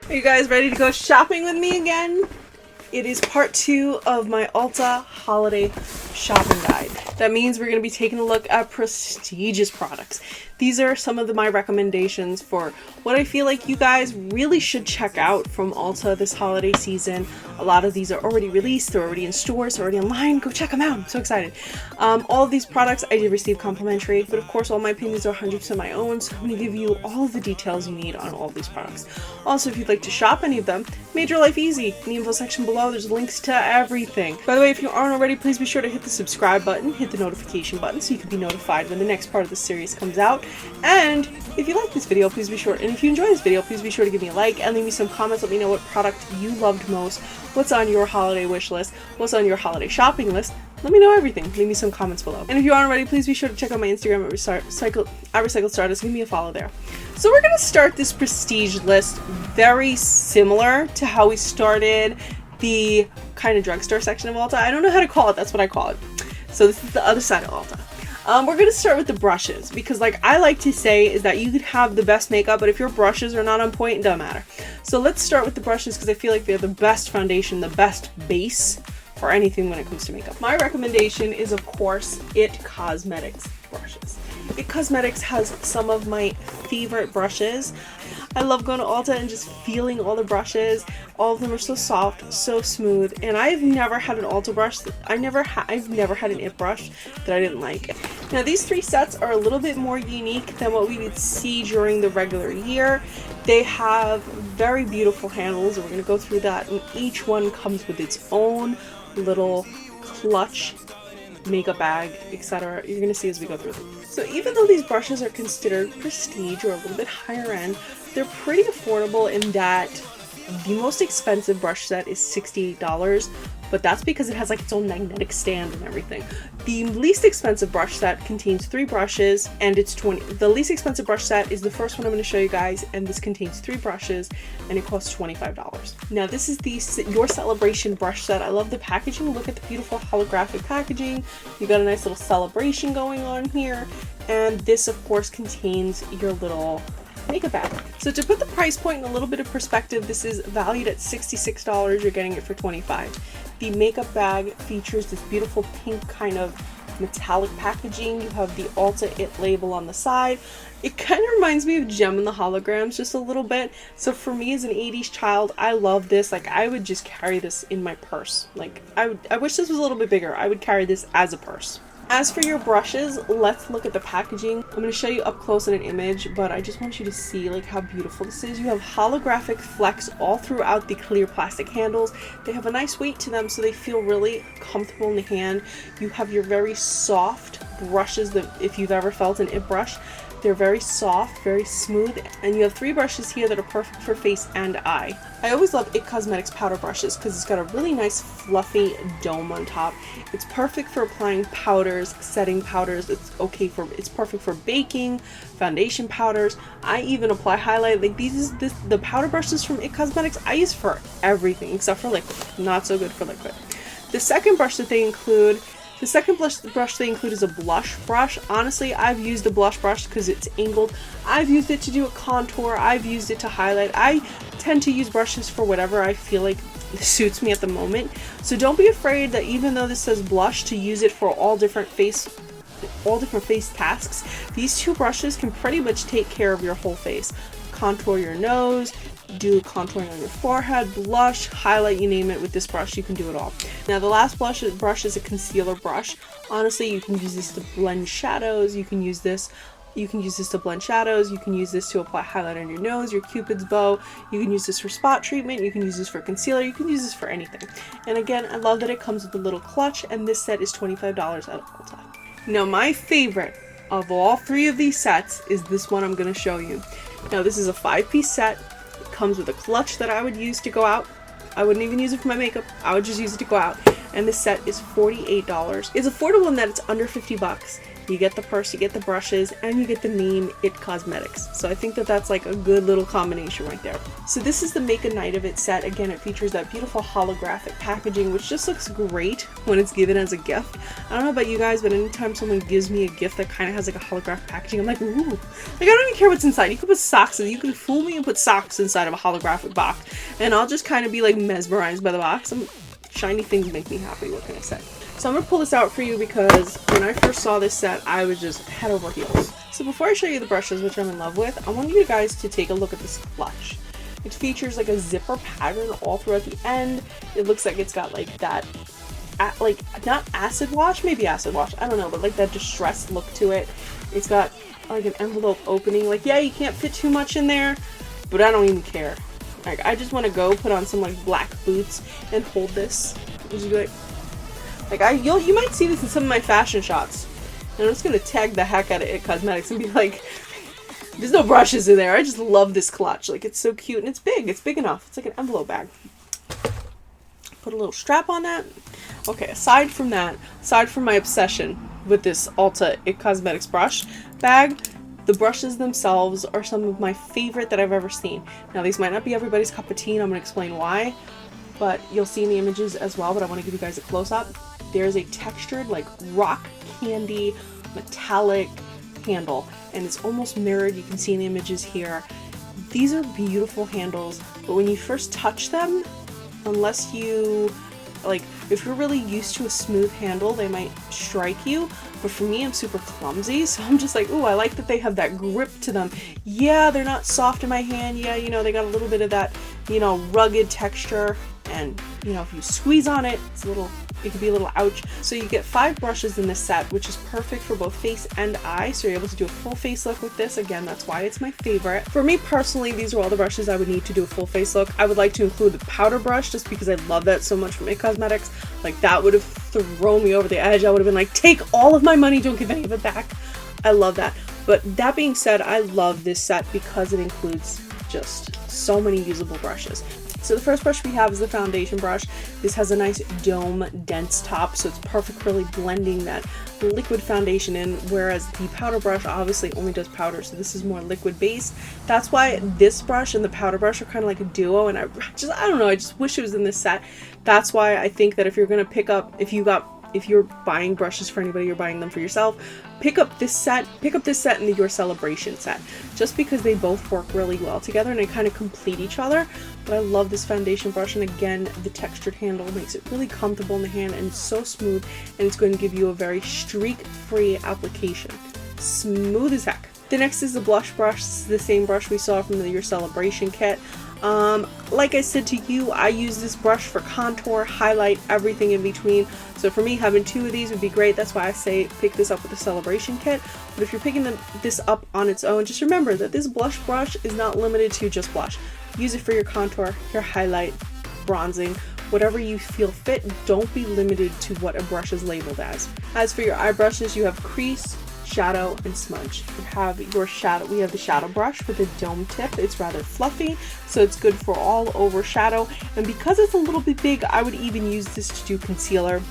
Are you guys ready to go shopping with me again? It is part 2 of my Ulta holiday shopping guide. That means we're going to be taking a look at prestigious products. These are some of my recommendations for what I feel like you guys really should check out from Ulta this holiday season. A lot of these are already released, they're already in stores, they're already online. Go check them out, I'm so excited. All of these products I did receive complimentary, but of course all my opinions are 100% my own, so I'm going to give you all of the details you need on all of these products. Also, if you'd like to shop any of them, made your life easy. In the info section below, there's links to everything. By the way, if you aren't already, please be sure to hit the subscribe button, hit the notification button so you can be notified when the next part of the series comes out. And if you like this video, please be sure, and if you enjoy this video, please be sure to give me a like and leave me some comments. Let me know what product you loved most, what's on your holiday wish list, what's on your holiday shopping list. Let me know everything. Leave me some comments below. And if you aren't already, please be sure to check out my Instagram at Recycled Stardust. Give me a follow there. So we're going to start this prestige list very similar to how we started the kind of drugstore section of Ulta. I don't know how to call it. That's what I call it. So this is the other side of Ulta. We're going to start with the brushes because, like I like to say, is that you could have the best makeup, but if your brushes are not on point, it doesn't matter. So let's start with the brushes because I feel like they're the best foundation, the best base for anything when it comes to makeup. My recommendation is, of course, It Cosmetics brushes. It Cosmetics has some of my favorite brushes. I love going to Ulta and just feeling all the brushes. All of them are so soft, so smooth, and I've never had an Ulta brush I've never had an It brush that I didn't like. Now these 3 sets are a little bit more unique than what we would see during the regular year. They have very beautiful handles, and we're going to go through that, and each one comes with its own little clutch, makeup bag, etc. You're going to see as we go through them. So even though these brushes are considered prestige or a little bit higher end, they're pretty affordable in that the most expensive brush set is $68, but that's because it has like its own magnetic stand and everything. The least expensive brush set contains 3 brushes and it's $20. The least expensive brush set is the first one I'm going to show you guys, and this contains 3 brushes and it costs $25. Now this is the Your Celebration brush set. I love the packaging. Look at the beautiful holographic packaging. You got a nice little celebration going on here, and this of course contains your little makeup bag. So to put the price point in a little bit of perspective, this is valued at $66. You're getting it for $25. The makeup bag features this beautiful pink kind of metallic packaging. You have the Ulta It label on the side. It kind of reminds me of Gem and the Holograms just a little bit. So for me as an 80s child, I love this. Like I would just carry this in my purse. Like I wish this was a little bit bigger. I would carry this as a purse. As for your brushes, let's look at the packaging. I'm going to show you up close in an image, but I just want you to see like how beautiful this is. You have holographic flecks all throughout the clear plastic handles. They have a nice weight to them, so they feel really comfortable in the hand. You have your very soft brushes that if you've ever felt an It brush, they're very soft, very smooth, and you have 3 brushes here that are perfect for face and eye. I always love It Cosmetics powder brushes because it's got a really nice fluffy dome on top. It's perfect for applying powders, setting powders. It's perfect for baking, foundation powders. I even apply highlight. Like the powder brushes from It Cosmetics I use for everything except for liquid. Not so good for liquid. The second brush they include is a blush brush. Honestly, I've used a blush brush because it's angled. I've used it to do a contour. I've used it to highlight. I tend to use brushes for whatever I feel like suits me at the moment. So don't be afraid that even though this says blush, to use it for all different face tasks. These 2 brushes can pretty much take care of your whole face. Contour your nose, do contouring on your forehead, blush, highlight, you name it. With this brush you can do it all. Now the last brush is a concealer brush. Honestly, you can use this to blend shadows. You can use this to blend shadows. You can use this to apply highlight on your nose, your cupid's bow. You can use this for spot treatment. You can use this for concealer. You can use this for anything. And again, I love that it comes with a little clutch, and this set is $25 at Ulta. Now my favorite of all 3 of these sets is this one I'm going to show you. Now this is a 5-piece set. It comes with a clutch that I would use to go out. I wouldn't even use it for my makeup. I would just use it to go out. And this set is $48. It's affordable in that it's under $50. you get the purse, you get the brushes, and you get the name It Cosmetics. So I think that that's like a good little combination right there. So this is the Make a Night of It set. Again, it features that beautiful holographic packaging, which just looks great when it's given as a gift. I don't know about you guys, but anytime someone gives me a gift that kind of has like a holographic packaging, I'm like, ooh. Like, I don't even care what's inside. You can put socks in. You can fool me and put socks inside of a holographic box, and I'll just kind of be like mesmerized by the box. Shiny things make me happy. What can I say? So I'm going to pull this out for you because when I first saw this set, I was just head over heels. So before I show you the brushes, which I'm in love with, I want you guys to take a look at this clutch. It features like a zipper pattern all throughout the end. It looks like it's got like that, like not acid wash, maybe acid wash, I don't know, but like that distressed look to it. It's got like an envelope opening. Like, yeah, you can't fit too much in there, but I don't even care. Like, I just want to go put on some like black boots and hold this. Just be like, you might see this in some of my fashion shots. And I'm just gonna tag the heck out of It Cosmetics and be like, there's no brushes in there. I just love this clutch. Like, it's so cute and it's big. It's big enough. It's like an envelope bag. Put a little strap on that. Okay, aside from that, aside from my obsession with this Ulta It Cosmetics brush bag, the brushes themselves are some of my favorite that I've ever seen. Now, these might not be everybody's cup of tea, and I'm going to explain why, but you'll see in the images as well, but I want to give you guys a close-up. There's a textured, like, rock candy, metallic handle, and it's almost mirrored. You can see in the images here. These are beautiful handles, but when you first touch them, unless you, like, if you're really used to a smooth handle, they might strike you. But for me, I'm super clumsy, so I'm just like, ooh, I like that they have that grip to them. Yeah, they're not soft in my hand. Yeah, you know, they got a little bit of that, you know, rugged texture. And, you know, if you squeeze on it, it can be a little ouch. So you get 5 brushes in this set, which is perfect for both face and eye. So you're able to do a full face look with this. Again, that's why it's my favorite. For me personally, these are all the brushes I would need to do a full face look. I would like to include the powder brush just because I love that so much from It Cosmetics. Like, that would have thrown me over the edge. I would have been like, take all of my money, don't give any of it back. I love that. But that being said, I love this set because it includes just so many usable brushes. So the first brush we have is the foundation brush. This has a nice dome dense top, so it's perfect for really blending that liquid foundation in, whereas the powder brush obviously only does powder, so this is more liquid based. That's why this brush and the powder brush are kind of like a duo, and I don't know, I just wish it was in this set. That's why I think that if you're gonna pick up, if you're buying brushes for anybody, you're buying them for yourself, pick up this set and the Your Celebration set, just because they both work really well together and they kind of complete each other. But I love this foundation brush, and again, the textured handle makes it really comfortable in the hand and so smooth, and it's going to give you a very streak-free application. Smooth as heck. The next is the blush brush. This is the same brush we saw from the Your Celebration kit. Like I said to you, I use this brush for contour, highlight, everything in between. So for me, having 2 of these would be great. That's why I say pick this up with the Celebration kit. But if you're picking this up on its own, just remember that this blush brush is not limited to just blush. Use it for your contour, your highlight, bronzing, whatever you feel fit. Don't be limited to what a brush is labeled as. As for your eye brushes, you have crease, shadow, and smudge. We have the shadow brush with a dome tip. It's rather fluffy, so it's good for all over shadow. And because it's a little bit big, I would even use this to do concealer.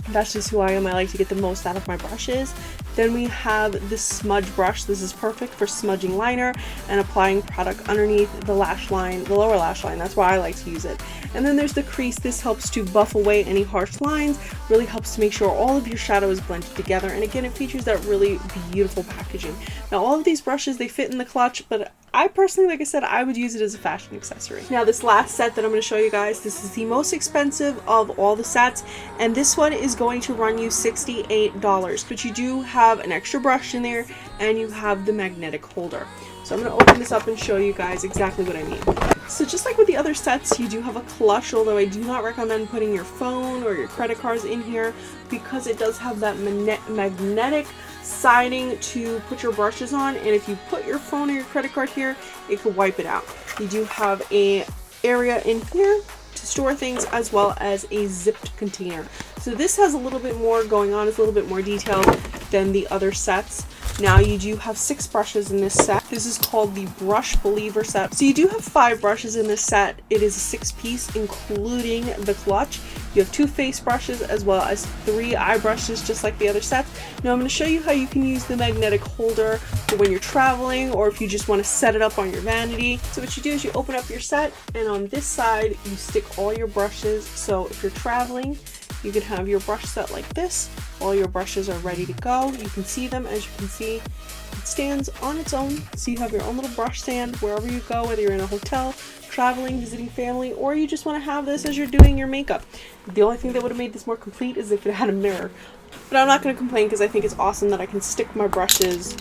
That's just who I am. I like to get the most out of my brushes. Then we have this smudge brush. This is perfect for smudging liner and applying product underneath the lash line, the lower lash line. That's why I like to use it. And then there's the crease. This helps to buff away any harsh lines, really helps to make sure all of your shadow is blended together. And again, it features that really beautiful packaging. Now, all of these brushes, they fit in the clutch, but I personally, like I said, I would use it as a fashion accessory. Now, this last set that I'm going to show you guys, this is the most expensive of all the sets, and this one is going to run you $68, but you do have an extra brush in there, and you have the magnetic holder. So I'm going to open this up and show you guys exactly what I mean. So just like with the other sets, you do have a clutch, although I do not recommend putting your phone or your credit cards in here because it does have that magnetic siding to put your brushes on, and if you put your phone or your credit card here, it could wipe it out. You do have a area in here to store things, as well as a zipped container. So this has a little bit more going on. It's a little bit more detailed than the other sets. Now you do have 6 brushes in this set. This is called the Brush Believer set. So you do have 5 brushes in this set. It is a 6-piece, including the clutch. You have 2 face brushes as well as 3 eye brushes, just like the other sets. Now I'm going to show you how you can use the magnetic holder for when you're traveling, or if you just want to set it up on your vanity. So what you do is you open up your set, and on this side you stick all your brushes. So if you're traveling, you can have your brush set like this. All your brushes are ready to go. You can see them. As you can see, it stands on its own. So you have your own little brush stand wherever you go, whether you're in a hotel, traveling, visiting family, or you just want to have this as you're doing your makeup. The only thing that would have made this more complete is if it had a mirror. But I'm not going to complain because I think it's awesome that I can stick my brushes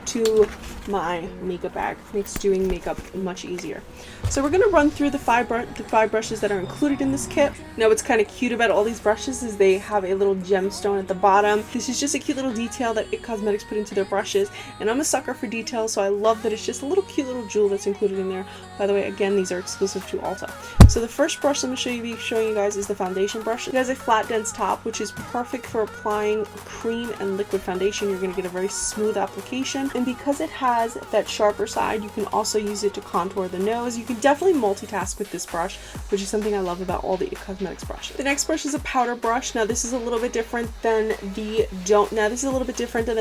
to my makeup bag. It makes doing makeup much easier. So we're going to run through the five brushes that are included in this kit. Now what's kind of cute about all these brushes is they have a little gemstone at the bottom. This is just a cute little detail that It Cosmetics put into their brushes, and I'm a sucker for details, so I love that it's just a little cute little jewel that's included in there. By the way, again, these are exclusive to Ulta. So the first brush I'm going to be showing you guys is the foundation brush. It has a flat dense top, which is perfect for applying cream and liquid foundation. You're going to get a very smooth application, and because it has that sharper side, you can also use it to contour the nose. You can definitely multitask with this brush, which is something I love about all the It Cosmetics brushes. The next brush is a powder brush. Now this is a little bit different than the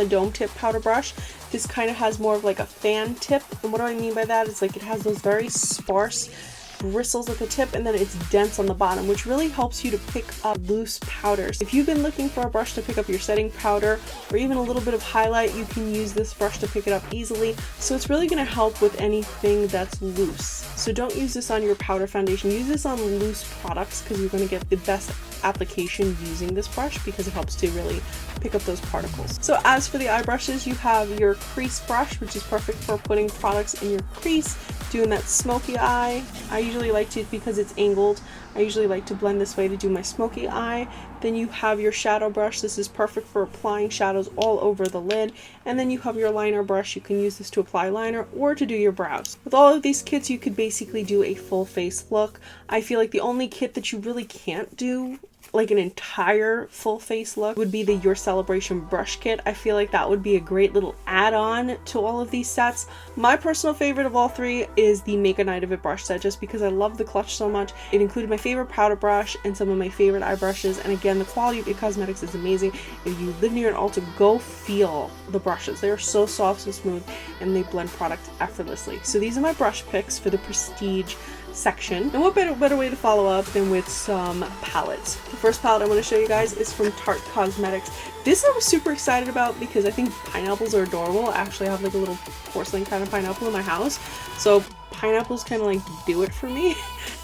dome tip powder brush. This kind of has more of like a fan tip, and what do I mean by that? It's like it has those very sparse bristles at the tip, and then it's dense on the bottom, which really helps you to pick up loose powders. If you've been looking for a brush to pick up your setting powder or even a little bit of highlight, you can use this brush to pick it up easily. So it's really going to help with anything that's loose. So don't use this on your powder foundation. Use this on loose products because you're going to get the best application using this brush because it helps to really pick up those particles. So as for the eye brushes, you have your crease brush, which is perfect for putting products in your crease, doing that smoky eye. I usually like to, because it's angled, I usually like to blend this way to do my smoky eye. Then you have your shadow brush. This is perfect for applying shadows all over the lid. And then you have your liner brush. You can use this to apply liner or to do your brows. With all of these kits, you could basically do a full face look. I feel like the only kit that you really can't do like an entire full face look would be the Your Celebration brush kit. I feel like that would be a great little add-on to all of these sets. My personal favorite of all 3 is the Make a Night of It brush set, just because I love the clutch so much. It included my favorite powder brush and some of my favorite eye brushes, and again, the quality of It Cosmetics is amazing. If you live near an Ulta, go feel the brushes. They are so soft and smooth, and they blend product effortlessly. So these are my brush picks for the Prestige section. And what better way to follow up than with some palettes. The first palette I want to show you guys is from Tarte Cosmetics. This I was super excited about because I think pineapples are adorable. I actually have like a little porcelain kind of pineapple in my house, so pineapples kind of like do it for me.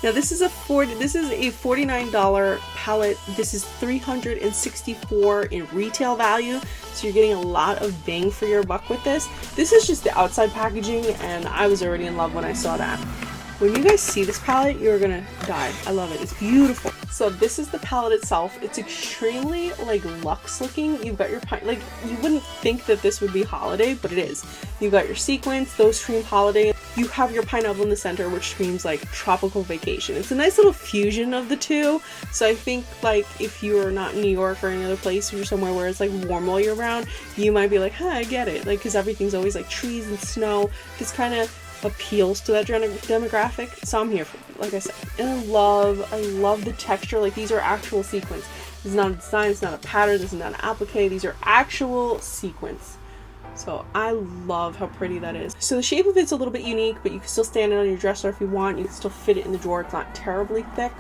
Now this is a $49 palette. This is $364 in retail value, so you're getting a lot of bang for your buck with this. This is just the outside packaging, and I was already in love when I saw that. When you guys see this palette, you're gonna die. I love it. It's beautiful. So this is the palette itself. It's extremely like luxe looking. You've got your like, you wouldn't think that this would be holiday, but it is. You've got your sequins, those scream holiday. You have your pineapple in the center, which screams like tropical vacation. It's a nice little fusion of the two. So I think like if you're not in New York or any other place, or you're somewhere where it's like warm all year round, you might be like, huh, I get it. Like, cause everything's always like trees and snow. This kind of appeals to that demographic, so I'm here for it, like I said. And I love the texture. Like, these are actual sequins. This is not a design, it's not a pattern, this is not an applique, these are actual sequins. So I love how pretty that is. So the shape of it's a little bit unique, but you can still stand it on your dresser if you want. You can still fit it in the drawer. It's not terribly thick.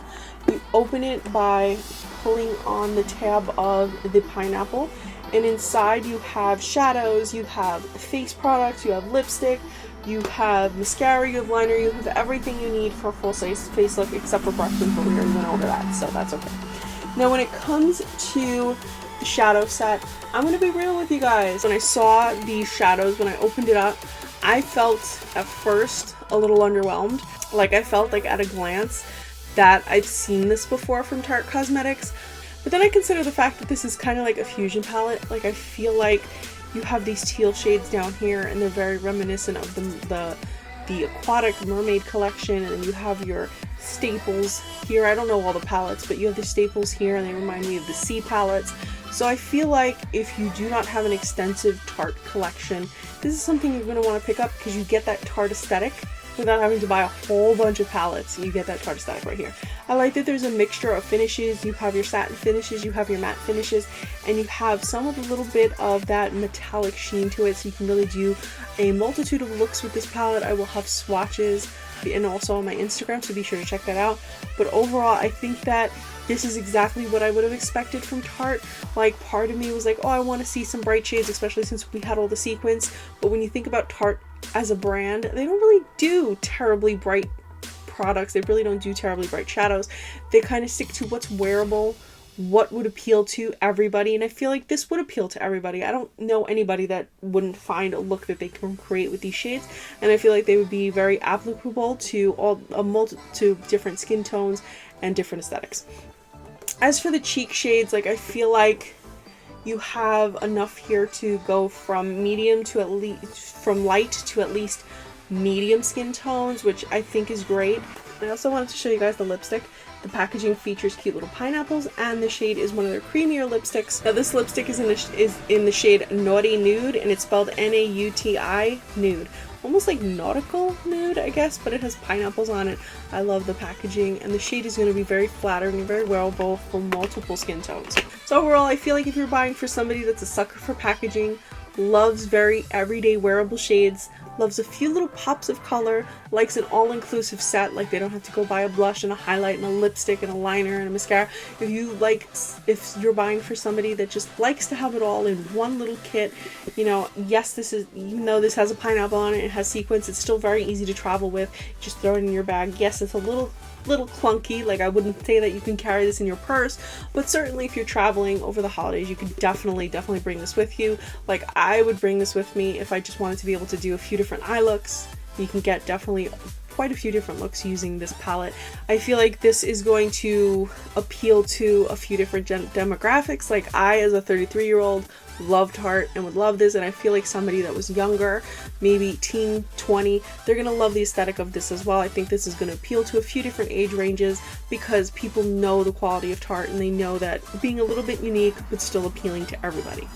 You open it by pulling on the tab of the pineapple, and inside you have shadows, you have face products, you have lipstick, you have mascara, you have liner, you have everything you need for a full face look except for brushes, but we already went over that, so that's okay. Now when it comes to the shadow set, I'm going to be real with you guys. When I saw these shadows, when I opened it up, I felt at first a little underwhelmed. Like, I felt like at a glance that I've seen this before from Tarte Cosmetics, but then I consider the fact that this is kind of like a fusion palette. Like, I feel like you have these teal shades down here, and they're very reminiscent of the aquatic mermaid collection, and then you have your staples here. I don't know all the palettes, but you have the staples here, and they remind me of the C palettes. So I feel like if you do not have an extensive Tarte collection, this is something you're going to want to pick up because you get that Tarte aesthetic without having to buy a whole bunch of palettes. You get that Tarte aesthetic right here. I like that there's a mixture of finishes. You have your satin finishes, you have your matte finishes, and you have some of a little bit of that metallic sheen to it, so you can really do a multitude of looks with this palette. I will have swatches and also on my Instagram, so be sure to check that out. But overall, I think that this is exactly what I would have expected from Tarte. Like, part of me was like, oh, I want to see some bright shades, especially since we had all the sequins. But when you think about Tarte as a brand, they don't really do terribly bright products. They really don't do terribly bright shadows. They kind of stick to what's wearable, what would appeal to everybody, and I feel like this would appeal to everybody. I don't know anybody that wouldn't find a look that they can create with these shades, and I feel like they would be very applicable to to different skin tones and different aesthetics. As for the cheek shades, like, I feel like you have enough here to go from medium to at least, from light to at least medium skin tones, which I think is great. I also wanted to show you guys the lipstick. The packaging features cute little pineapples, and the shade is one of their creamier lipsticks. Now, this lipstick is in the shade Naughty Nude, and it's spelled N-A-U-T-I, nude. Almost like nautical nude, I guess, but it has pineapples on it. I love the packaging, and the shade is going to be very flattering and very wearable for multiple skin tones. So overall, I feel like if you're buying for somebody that's a sucker for packaging, loves very everyday wearable shades, loves a few little pops of color, likes an all-inclusive set, like they don't have to go buy a blush and a highlight and a lipstick and a liner and a mascara. If you're buying for somebody that just likes to have it all in one little kit, you know, yes, this is, even though this has a pineapple on it, it has sequins, it's still very easy to travel with. Just throw it in your bag. Yes, it's a little clunky, like I wouldn't say that you can carry this in your purse, but certainly if you're traveling over the holidays, you could definitely bring this with you. Like, I would bring this with me if I just wanted to be able to do a few different eye looks. You can get definitely quite a few different looks using this palette. I feel like this is going to appeal to a few different demographics. Like, I, as a 33-year-old, love Tarte and would love this, and I feel like somebody that was younger, maybe teen, 20, they're gonna love the aesthetic of this as well. I think this is gonna appeal to a few different age ranges because people know the quality of Tarte and they know that being a little bit unique but still appealing to everybody.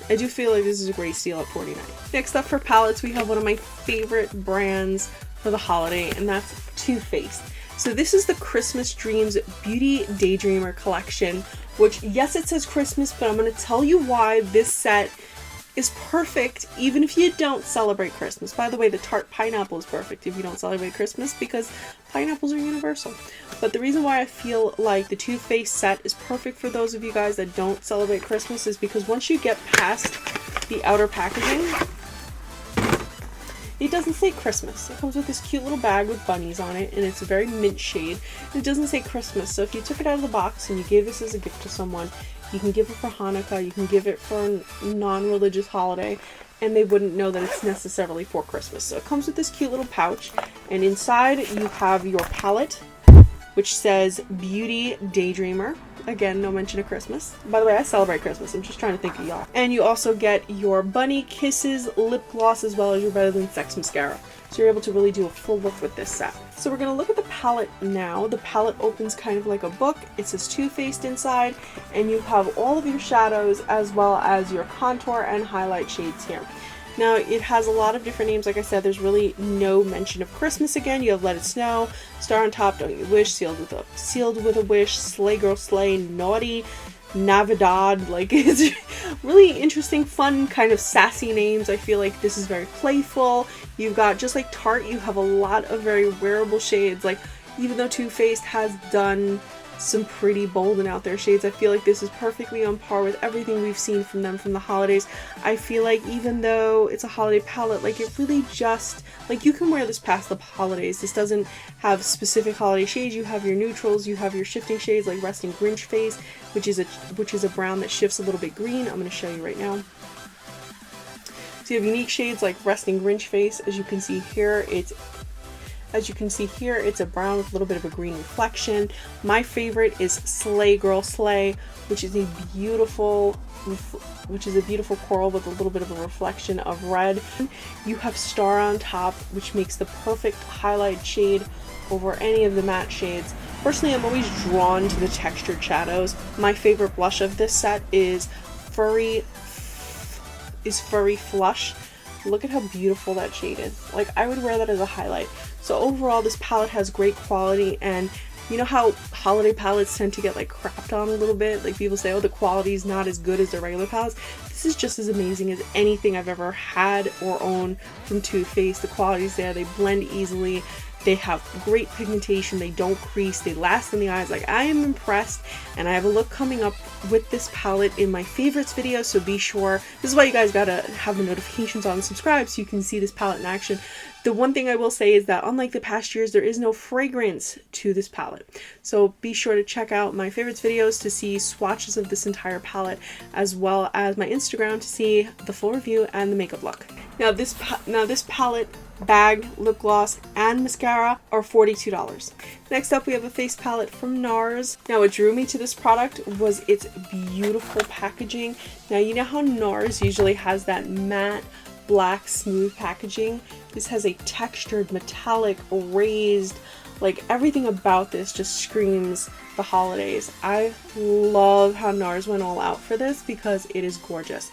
I do feel like this is a great steal at $49. Next up for palettes, we have one of my favorite brands for the holiday, and that's Too Faced. So this is the Christmas Dreams Beauty Daydreamer collection, which, yes, it says Christmas, but I'm going to tell you why this set is perfect even if you don't celebrate Christmas. By the way, the Tarte pineapple is perfect if you don't celebrate Christmas because pineapples are universal. But the reason why I feel like the Too Faced set is perfect for those of you guys that don't celebrate Christmas is because once you get past the outer packaging, it doesn't say Christmas. It comes with this cute little bag with bunnies on it, and it's a very mint shade. It doesn't say Christmas, so if you took it out of the box and you gave this as a gift to someone, you can give it for Hanukkah, you can give it for a non-religious holiday, and they wouldn't know that it's necessarily for Christmas. So it comes with this cute little pouch, and inside you have your palette, which says Beauty Daydreamer. Again, no mention of Christmas. By the way, I celebrate Christmas. I'm just trying to think of y'all. And you also get your Bunny Kisses lip gloss as well as your Better Than Sex mascara. So you're able to really do a full look with this set. So we're going to look at the palette now. The palette opens kind of like a book. It says Too Faced inside, and you have all of your shadows as well as your contour and highlight shades here. Now, it has a lot of different names. Like I said, there's really no mention of Christmas again. You have Let It Snow, Star on Top, Don't You Wish, Sealed with a Wish, Slay Girl Slay, Naughty, Navidad. Like, it's really interesting, fun, kind of sassy names. I feel like this is very playful. You've got, just like Tarte, you have a lot of very wearable shades. Like, even though Too Faced has done some pretty bold and out there shades, I feel like this is perfectly on par with everything we've seen from them from the holidays. I feel like even though it's a holiday palette, like, it really just, like, you can wear this past the holidays. This doesn't have specific holiday shades. You have your neutrals, you have your shifting shades like Resting Grinch Face, which is a brown that shifts a little bit green. I'm going to show you right now. So you have unique shades like Resting Grinch Face. As you can see here, it's As you can see here, it's a brown with a little bit of a green reflection. My favorite is Slay Girl Slay, which is a beautiful coral with a little bit of a reflection of red. You have Star on top, which makes the perfect highlight shade over any of the matte shades. Personally, I'm always drawn to the textured shadows. My favorite blush of this set is Furry Flush. Look at how beautiful that shade is. Like, I would wear that as a highlight. So overall, this palette has great quality, and you know how holiday palettes tend to get like crapped on a little bit? Like, people say, oh, the quality is not as good as their regular palettes. This is just as amazing as anything I've ever had or owned from Too Faced. The quality's there, they blend easily. They have great pigmentation, they don't crease, they last in the eyes. Like, I am impressed, and I have a look coming up with this palette in my favorites video, so be sure. This is why you guys gotta have the notifications on and subscribe so you can see this palette in action. The one thing I will say is that unlike the past years, there is no fragrance to this palette. So be sure to check out my favorites videos to see swatches of this entire palette, as well as my Instagram to see the full review and the makeup look. Now this palette, bag, lip gloss, and mascara are $42. Next up, we have a face palette from NARS. Now, what drew me to this product was its beautiful packaging. Now, you know how NARS usually has that matte, black, smooth packaging? This has a textured, metallic, raised, like, everything about this just screams the holidays. I love how NARS went all out for this because it is gorgeous.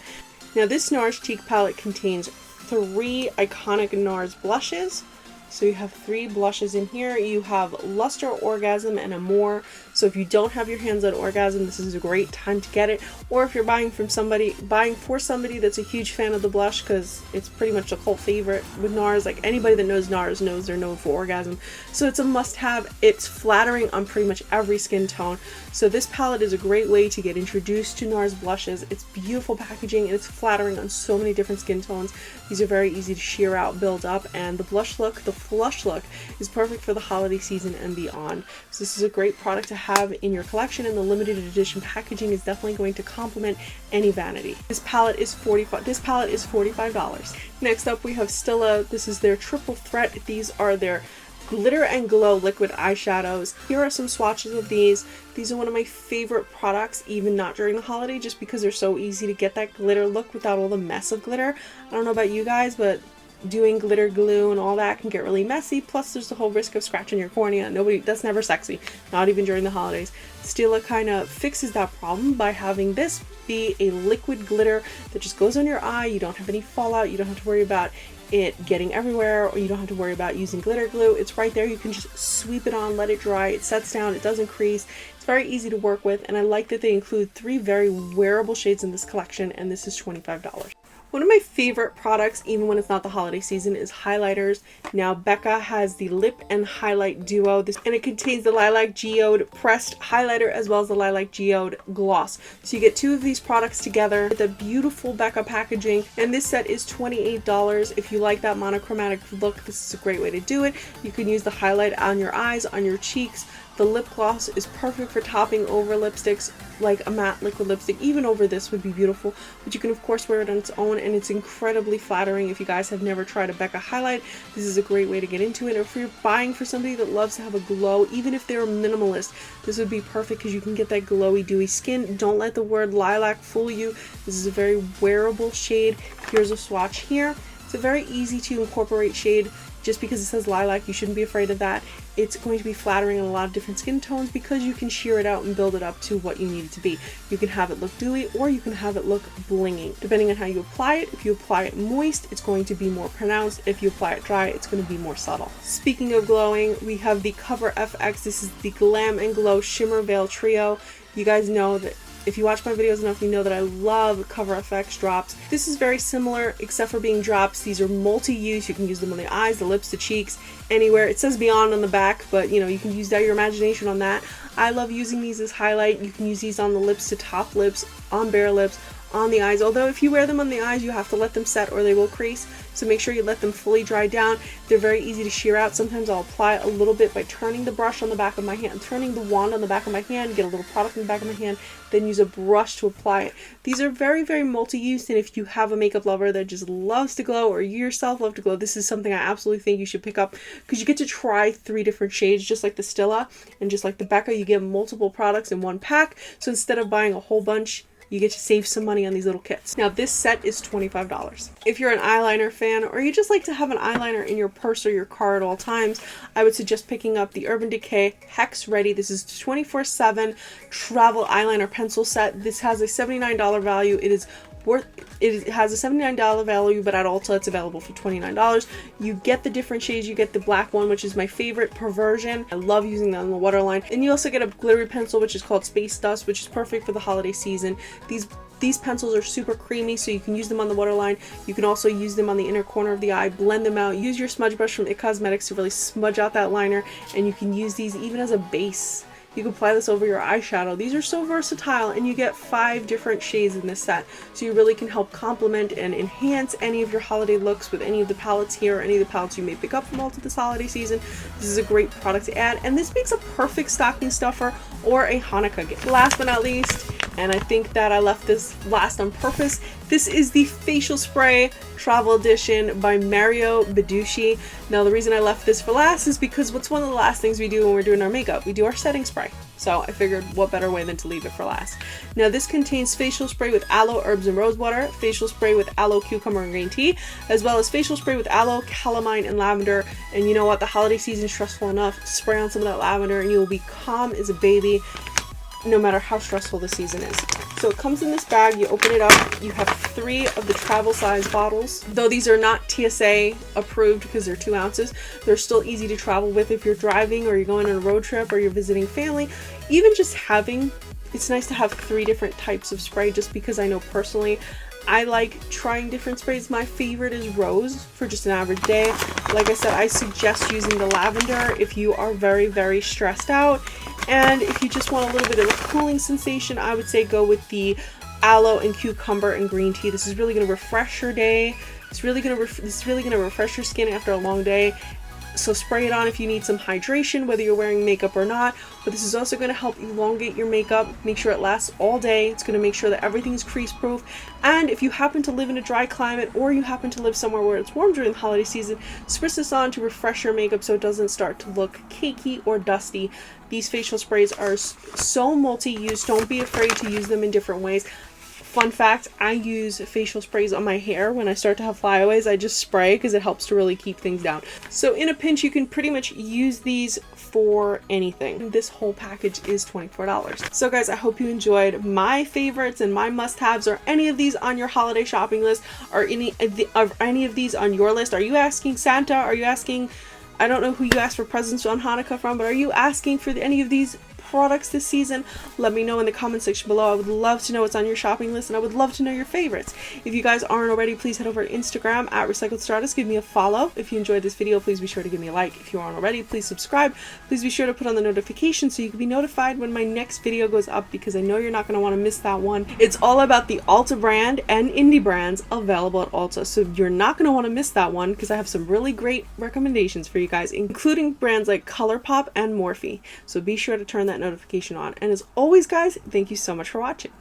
Now, this NARS cheek palette contains 3 iconic NARS blushes. So you have 3 blushes in here. You have Luster, Orgasm, and Amore. So if you don't have your hands on Orgasm, this is a great time to get it. Or if you're buying for somebody that's a huge fan of the blush, because it's pretty much a cult favorite with NARS. Like, anybody that knows NARS knows they're known for Orgasm. So it's a must-have. It's flattering on pretty much every skin tone. So this palette is a great way to get introduced to NARS blushes. It's beautiful packaging, and it's flattering on so many different skin tones. These are very easy to sheer out, build up, and the blush look, the flush look, is perfect for the holiday season and beyond. So this is a great product to have in your collection, and the limited edition packaging is definitely going to complement any vanity. This palette is $45. Next up, we have Stila. This is their triple threat. These are their glitter and glow liquid eyeshadows. Here are some swatches of these. These are one of my favorite products, even not during the holiday, just because they're so easy to get that glitter look without all the mess of glitter. I don't know about you guys, but doing glitter glue and all that can get really messy. Plus, there's the whole risk of scratching your cornea. That's never sexy, not even during the holidays. Stila kind of fixes that problem by having this be a liquid glitter that just goes on your eye. You don't have any fallout. You don't have to worry about it getting everywhere, or you don't have to worry about using glitter glue. It's right there. You can just sweep it on, let it dry. It sets down. It doesn't crease. It's very easy to work with, and I like that they include 3 very wearable shades in this collection, and this is $25. One of my favorite products, even when it's not the holiday season, is highlighters. Now, Becca has the Lip and Highlight Duo, and it contains the Lilac Geode Pressed Highlighter as well as the Lilac Geode Gloss. So you get 2 of these products together with a beautiful Becca packaging, and this set is $28. If you like that monochromatic look, this is a great way to do it. You can use the highlight on your eyes, on your cheeks. The lip gloss is perfect for topping over lipsticks, like a matte liquid lipstick. Even over this would be beautiful, but you can of course wear it on its own, and it's incredibly flattering. If you guys have never tried a Becca highlight, this is a great way to get into it. Or if you're buying for somebody that loves to have a glow, even if they're a minimalist, this would be perfect because you can get that glowy, dewy skin. Don't let the word lilac fool you. This is a very wearable shade. Here's a swatch here. It's a very easy to incorporate shade. Just because it says lilac, you shouldn't be afraid of that. It's going to be flattering in a lot of different skin tones because you can sheer it out and build it up to what you need it to be. You can have it look dewy, or you can have it look blinging, depending on how you apply it. If you apply it moist, it's going to be more pronounced. If you apply it dry, it's going to be more subtle. Speaking of glowing, we have the Cover FX. This is the Glam and Glow Shimmer Veil Trio. You guys know that if you watch my videos enough, you know that I love Cover FX drops. This is very similar, except for being drops. These are multi-use. You can use them on the eyes, the lips, the cheeks, anywhere. It says Beyond on the back, but you know, you can use your imagination on that. I love using these as highlight. You can use these on the lips to top lips, on bare lips, on the eyes. Although if you wear them on the eyes, you have to let them set or they will crease. So make sure you let them fully dry down. They're very easy to shear out. Sometimes I'll apply a little bit by turning the brush on the back of my hand, turning the wand on the back of my hand, get a little product in the back of my hand, then use a brush to apply it. These are very, very multi-use, and if you have a makeup lover that just loves to glow, or you yourself love to glow, this is something I absolutely think you should pick up, because you get to try 3 different shades, just like the Stila and just like the Becca. You get multiple products in one pack, so instead of buying a whole bunch, you get to save some money on these little kits. Now this set is $25. If you're an eyeliner fan, or you just like to have an eyeliner in your purse or your car at all times, I would suggest picking up the Urban Decay Hex Ready. This is 24/7 travel eyeliner pencil set. This has a $79 value. It has a $79 value, but at Ulta it's available for $29. You get the different shades. You get the black one, which is my favorite, Perversion. I love using that on the waterline. And you also get a glittery pencil, which is called Space Dust, which is perfect for the holiday season. These pencils are super creamy, so you can use them on the waterline. You can also use them on the inner corner of the eye, blend them out. Use your smudge brush from Tarte Cosmetics to really smudge out that liner, and you can use these even as a base. You can apply this over your eyeshadow. These are so versatile, and you get 5 different shades in this set. So you really can help complement and enhance any of your holiday looks with any of the palettes here, or any of the palettes you may pick up from Ulta this holiday season. This is a great product to add, and this makes a perfect stocking stuffer or a Hanukkah gift. Last but not least, and I think that I left this last on purpose, this is the Facial Spray Travel Edition by Mario Bedushi. Now the reason I left this for last is because what's one of the last things we do when we're doing our makeup? We do our setting spray. So I figured what better way than to leave it for last. Now this contains facial spray with aloe, herbs, and rose water, facial spray with aloe, cucumber, and green tea, as well as facial spray with aloe, calamine, and lavender. And you know what? The holiday season is stressful enough. Spray on some of that lavender and you will be calm as a baby, no matter how stressful the season is. So it comes in this bag. You open it up. You have 3 of the travel size bottles. Though these are not TSA approved because they're 2 ounces, they're still easy to travel with if you're driving or you're going on a road trip or you're visiting family. Even just having, it's nice to have 3 different types of spray, just because I know personally I like trying different sprays. My favorite is rose for just an average day. Like I said, I suggest using the lavender if you are very, very stressed out. And if you just want a little bit of a cooling sensation, I would say go with the aloe and cucumber and green tea. This is really going to refresh your day. It's really going to refresh your skin after a long day. So spray it on if you need some hydration, whether you're wearing makeup or not. But this is also going to help elongate your makeup, make sure it lasts all day. It's going to make sure that everything's crease proof. And if you happen to live in a dry climate, or you happen to live somewhere where it's warm during the holiday season, spritz this on to refresh your makeup so it doesn't start to look cakey or dusty. These facial sprays are so multi-use. Don't be afraid to use them in different ways. Fun fact, I use facial sprays on my hair when I start to have flyaways. I just spray because it helps to really keep things down. So in a pinch, you can pretty much use these for anything. This whole package is $24. So guys, I hope you enjoyed my favorites and my must-haves. Are any of these on your holiday shopping list? Are any of these on your list? Are you asking Santa? Are you asking, I don't know who you asked for presents on Hanukkah from, but are you asking for any of these products this season? Let me know in the comment section below. I would love to know what's on your shopping list, and I would love to know your favorites. If you guys aren't already, please head over to Instagram at Recycled Stardust. Give me a follow. If you enjoyed this video, please be sure to give me a like. If you aren't already, please subscribe. Please be sure to put on the notification so you can be notified when my next video goes up, because I know you're not going to want to miss that one. It's all about the Ulta brand and indie brands available at Ulta, so you're not going to want to miss that one, because I have some really great recommendations for you guys, including brands like ColourPop and Morphe. So be sure to turn that notification on. And as always, guys, thank you so much for watching.